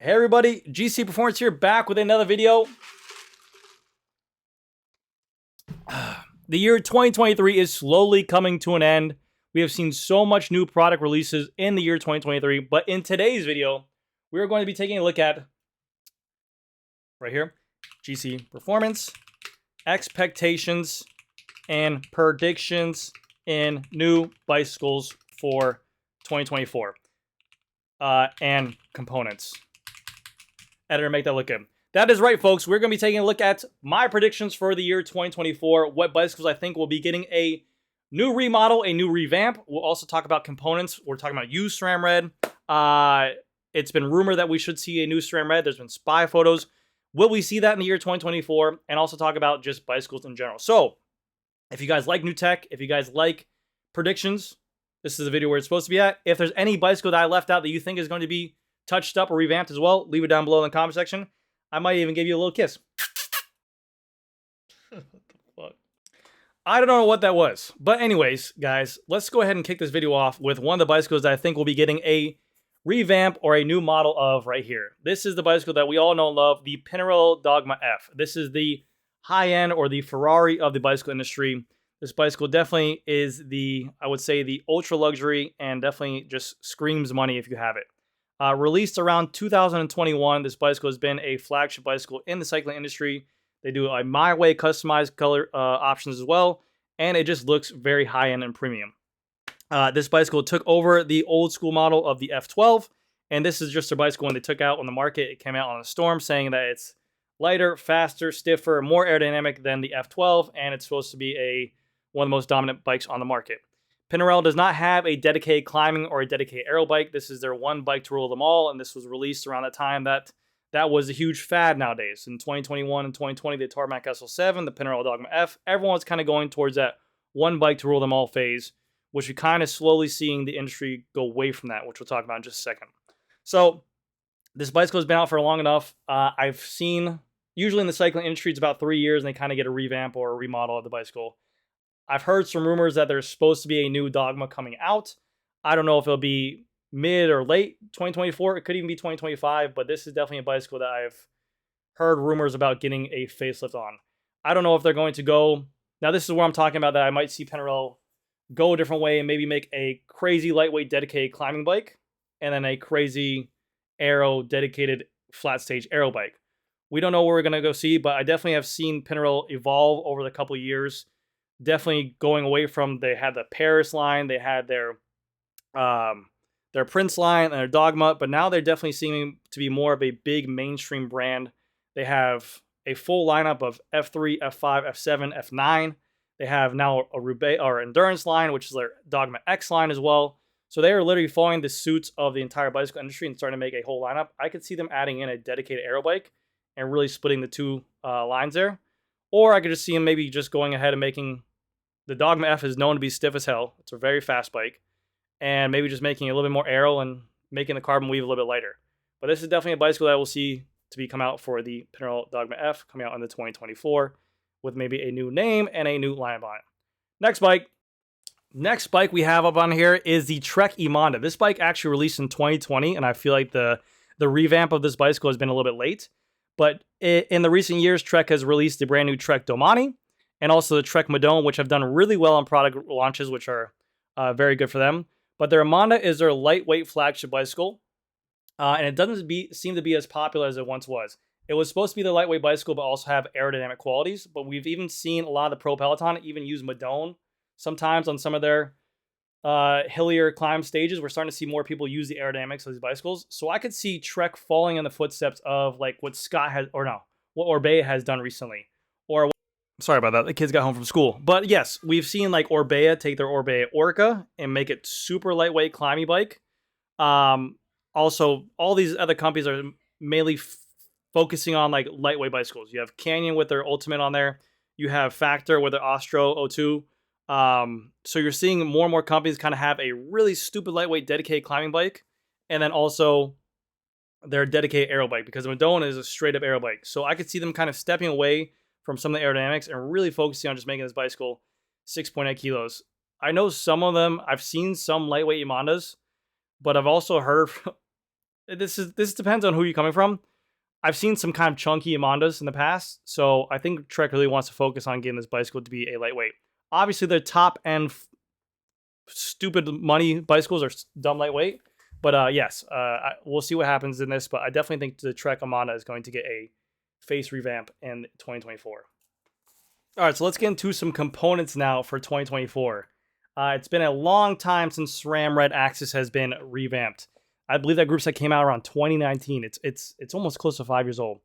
Hey everybody, GC Performance here, back with another video. The year 2023 is slowly coming to an end. We have seen so much new product releases in the year 2023, but in today's video, we are going to be taking a look at, right here, GC Performance, expectations, and predictions in new bicycles for 2024, and components. Editor, make that look good. That is right, folks. We're going to be taking a look at my predictions for the year 2024, what bicycles I think will be getting a new remodel, a new revamp. We'll also talk about components. We're talking about used SRAM Red. It's been rumored that we should see a new SRAM Red. There's been spy photos. Will we see that in the year 2024? And also talk about just bicycles in general. So, if you guys like new tech, if you guys like predictions, this is the video where it's supposed to be at. If there's any bicycle that I left out that you think is going to be touched up or revamped as well, leave it down below in the comment section. I might even give you a little kiss. What the fuck? I don't know what that was. But anyways, guys, let's go ahead and kick this video off with one of the bicycles that I think will be getting a revamp or a new model of right here. This is the bicycle that we all know and love, the Pinarello Dogma F. This is the high-end or the Ferrari of the bicycle industry. This bicycle definitely is the, I would say, the ultra luxury and definitely just screams money if you have it. Released around 2021, this bicycle has been a flagship bicycle in the cycling industry. They do a My Way customized color options as well, and it just looks very high-end and premium. This bicycle took over the old school model of the F12, and this is just a bicycle when they took out on the market. It came out on a storm saying that it's lighter, faster, stiffer, more aerodynamic than the F12, and it's supposed to be one of the most dominant bikes on the market. Pinarello does not have a dedicated climbing or a dedicated aero bike. This is their one bike to rule them all, and this was released around that time that was a huge fad nowadays. In 2021 and 2020, the Tarmac SL7, the Pinarello Dogma F, everyone's kind of going towards that one bike to rule them all phase, which we're kind of slowly seeing the industry go away from that, which we'll talk about in just a second. So this bicycle has been out for long enough. I've seen, usually in the cycling industry, it's about 3 years, and they kind of get a revamp or a remodel of the bicycle. I've heard some rumors that there's supposed to be a new Dogma coming out. I don't know if it'll be mid or late 2024. It could even be 2025, but this is definitely a bicycle that I've heard rumors about getting a facelift on. I don't know if they're going to go... Now, this is where I'm talking about that I might see Pinarello go a different way and maybe make a crazy lightweight dedicated climbing bike and then a crazy aero dedicated flat stage aero bike. We don't know where we're going to go see, but I definitely have seen Pinarello evolve over the couple of years. Definitely going away from, they had the Paris line, they had their Prince line and their Dogma, but now they're definitely seeming to be more of a big mainstream brand. They have a full lineup of F3, F5, F7, F9. They have now a Roubaix or Endurance line, which is their Dogma X line as well. So they are literally following the suits of the entire bicycle industry and starting to make a whole lineup. I could see them adding in a dedicated aero bike and really splitting the two lines there. Or I could just see them maybe just going ahead and making... The Dogma F is known to be stiff as hell. It's a very fast bike. And maybe just making it a little bit more aero and making the carbon weave a little bit lighter. But this is definitely a bicycle that we'll see to be come out for the Pinarello Dogma F, coming out in the 2024 with maybe a new name and a new lineup on it. Next bike we have up on here is the Trek Emonda. This bike actually released in 2020, and I feel like the revamp of this bicycle has been a little bit late. But in the recent years, Trek has released the brand new Trek Domani, and also the Trek Madone, which have done really well on product launches, which are very good for them. But their Emonda is their lightweight flagship bicycle, and it doesn't seem to be as popular as it once was. It was supposed to be the lightweight bicycle, but also have aerodynamic qualities. But we've even seen a lot of the Pro Peloton even use Madone sometimes on some of their hillier climb stages. We're starting to see more people use the aerodynamics of these bicycles. So I could see Trek falling in the footsteps of like what what Orbea has done recently, or sorry about that. The kids got home from school. But yes, we've seen like Orbea take their Orbea Orca and make it super lightweight climbing bike. Also, all these other companies are mainly focusing on like lightweight bicycles. You have Canyon with their Ultimate on there. You have Factor with their Ostro O2. So you're seeing more and more companies kind of have a really stupid lightweight dedicated climbing bike. And then also their dedicated aero bike, because the Madone is a straight up aero bike. So I could see them kind of stepping away from some of the aerodynamics and really focusing on just making this bicycle 6.8 kilos. I know some of them, I've seen some lightweight Emondas, but I've also heard this depends on who you're coming from. I've seen some kind of chunky Emondas in the past, so I think Trek really wants to focus on getting this bicycle to be a lightweight. Obviously, the top end stupid money bicycles are dumb lightweight, but yes, we'll see what happens in this. But I definitely think the Trek Emonda is going to get a face revamp in 2024. All right, so let's get into some components now for 2024. It's been a long time since SRAM Red AXS has been revamped. I believe that group set came out around 2019. It's almost close to 5 years old.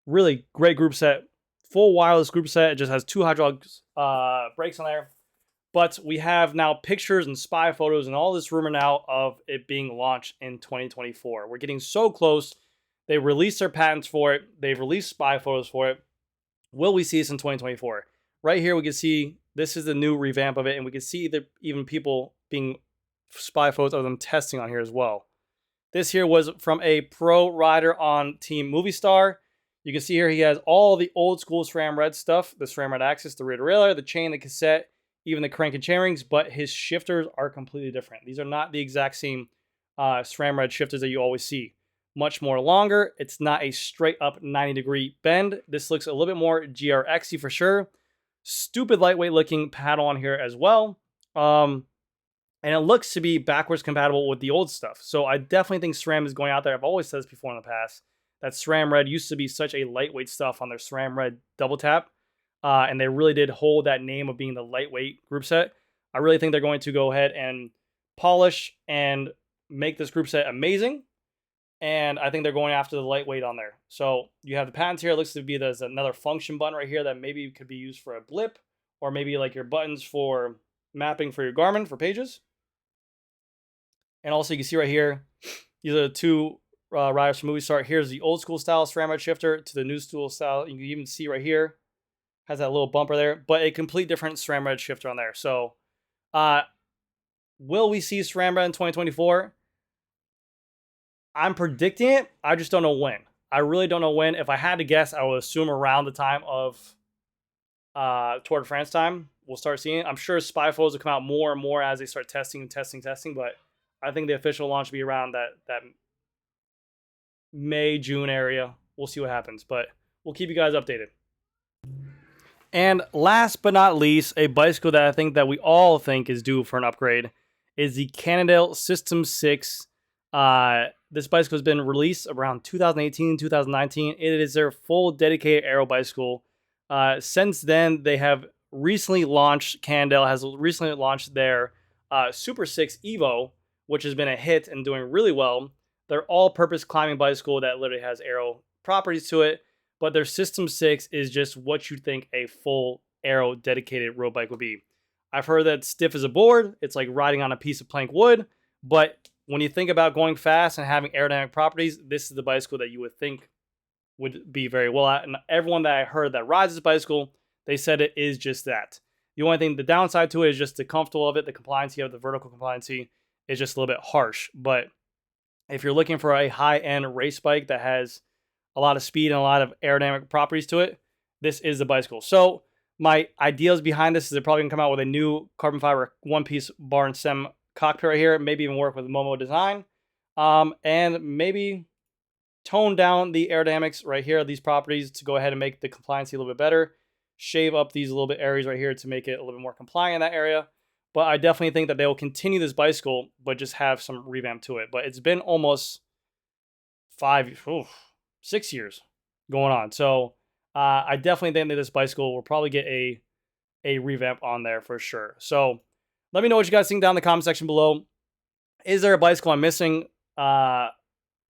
Really great group set. Full wireless group set. It just has 2 hydraulic brakes on there. But we have now pictures and spy photos and all this rumor now of it being launched in 2024. We're getting so close. They released their patents for it. They've released spy photos for it. Will we see this in 2024? Right here we can see this is the new revamp of it, and we can see that even people being spy photos of them testing on here as well. This here was from a pro rider on Team Movistar. You can see here he has all the old school SRAM Red stuff, the SRAM Red AXS, the rear derailleur, the chain, the cassette, even the crank and chainrings, but his shifters are completely different. These are not the exact same SRAM Red shifters that you always see. Much more longer. It's not a straight up 90-degree bend. This looks a little bit more GRX-y for sure. Stupid lightweight looking paddle on here as well. And it looks to be backwards compatible with the old stuff. So I definitely think SRAM is going out there. I've always said this before in the past, that SRAM Red used to be such a lightweight stuff on their SRAM Red double tap. And they really did hold that name of being the lightweight group set. I really think they're going to go ahead and polish and make this group set amazing. And I think they're going after the lightweight on there. So you have the patents here. It looks to be there's another function button right here that maybe could be used for a blip, or maybe like your buttons for mapping for your Garmin for pages. And also you can see right here, these are the 2 riders from Movistar. Here's the old school style SRAM Red shifter to the new school style. You can even see right here, has that little bumper there, but a complete different SRAM Red shifter on there. So will we see SRAM Red in 2024? I'm predicting it. I just don't know when. I really don't know when. If I had to guess, I would assume around the time of Tour de France time, we'll start seeing it. I'm sure spy photos will come out more and more as they start testing, but I think the official launch will be around that May, June area. We'll see what happens, but we'll keep you guys updated. And last but not least, a bicycle that I think that we all think is due for an upgrade is the Cannondale SystemSix. This bicycle has been released around 2018, 2019. It is their full dedicated aero bicycle. Since then, they have recently launched, Cannondale has recently launched their Super 6 Evo, which has been a hit and doing really well. They're all-purpose climbing bicycle that literally has aero properties to it, but their SystemSix is just what you think a full aero dedicated road bike would be. I've heard that it's stiff as a board. It's like riding on a piece of plank wood, but when you think about going fast and having aerodynamic properties, this is the bicycle that you would think would be very well at. And everyone that I heard that rides this bicycle, they said it is just that. The only thing, the downside to it is just the comfortable of it, the compliancy of the vertical compliancy is just a little bit harsh. But if you're looking for a high-end race bike that has a lot of speed and a lot of aerodynamic properties to it, this is the bicycle. So my ideas behind this is they're probably going to come out with a new carbon fiber one-piece bar and stem cockpit right here, maybe even work with Momo design, and maybe tone down the aerodynamics right here, these properties, to go ahead and make the compliancy a little bit better, shave up these little bit areas right here to make it a little bit more compliant in that area. But I definitely think that they will continue this bicycle, but just have some revamp to it. But it's been almost 6 years going on. So I definitely think that this bicycle will probably get a revamp on there for sure. So let me know what you guys think down in the comment section below. Is there a bicycle I'm missing?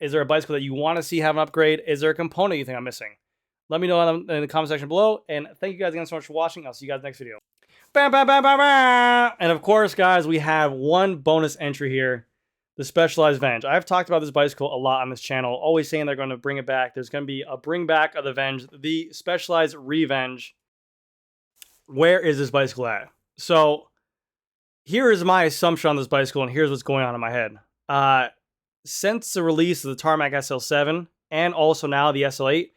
Is there a bicycle that you want to see have an upgrade? Is there a component you think I'm missing? Let me know in the comment section below. And thank you guys again so much for watching. I'll see you guys next video. Bam, bam, bam, bam, bam. And of course, guys, we have one bonus entry here, the Specialized Venge. I've talked about this bicycle a lot on this channel, always saying they're going to bring it back. There's going to be a bring back of the Venge, the Specialized Revenge. Where is this bicycle at? So here is my assumption on this bicycle, and here's what's going on in my head. Since the release of the Tarmac SL7 and also now the SL8,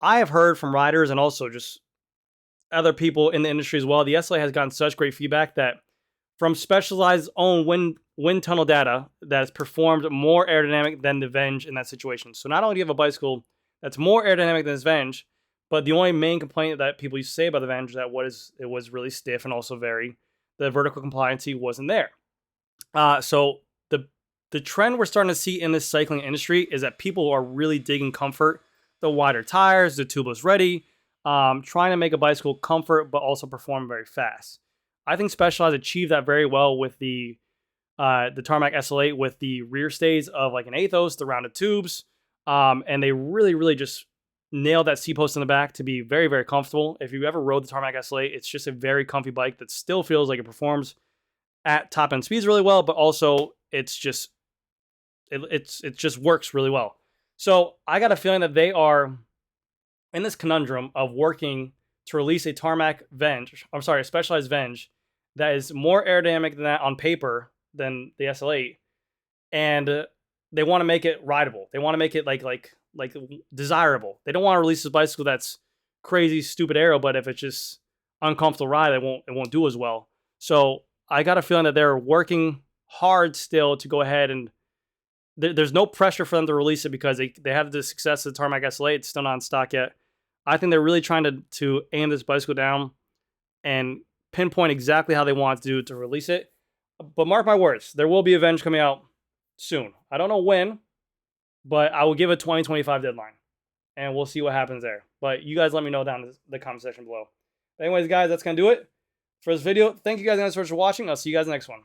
I have heard from riders and also just other people in the industry as well, the SL8 has gotten such great feedback that from Specialized's own wind tunnel data that has performed more aerodynamic than the Venge in that situation. So not only do you have a bicycle that's more aerodynamic than this Venge, but the only main complaint that people used to say about the Venge is that it was really stiff and also the vertical compliancy wasn't there. So the trend we're starting to see in this cycling industry is that people are really digging comfort, the wider tires, the tubeless ready, trying to make a bicycle comfort but also perform very fast. I think Specialized achieved that very well with the Tarmac SL8 with the rear stays of like an Athos, the rounded tubes, and they really just nailed that seat post in the back to be very, very comfortable. If you ever rode the Tarmac SL8, it's just a very comfy bike that still feels like it performs at top end speeds really well, but also it just works really well. So I got a feeling that they are in this conundrum of working to release a a Specialized Venge that is more aerodynamic than that on paper than the SL8, and they want to make it rideable. They want to make it like desirable. They don't want to release a bicycle that's crazy, stupid aero, but if it's just uncomfortable ride, it won't do as well. So I got a feeling that they're working hard still to go ahead and there's no pressure for them to release it because they have the success of the Tarmac SL8. It's still not in stock yet. I think they're really trying to aim this bicycle down and pinpoint exactly how they want to release it. But mark my words, there will be a Venge coming out soon. I don't know when, but I will give a 2025 deadline. And we'll see what happens there. But you guys let me know down in the comment section below. But anyways, guys, that's going to do it for this video. Thank you guys so much for watching. I'll see you guys in the next one.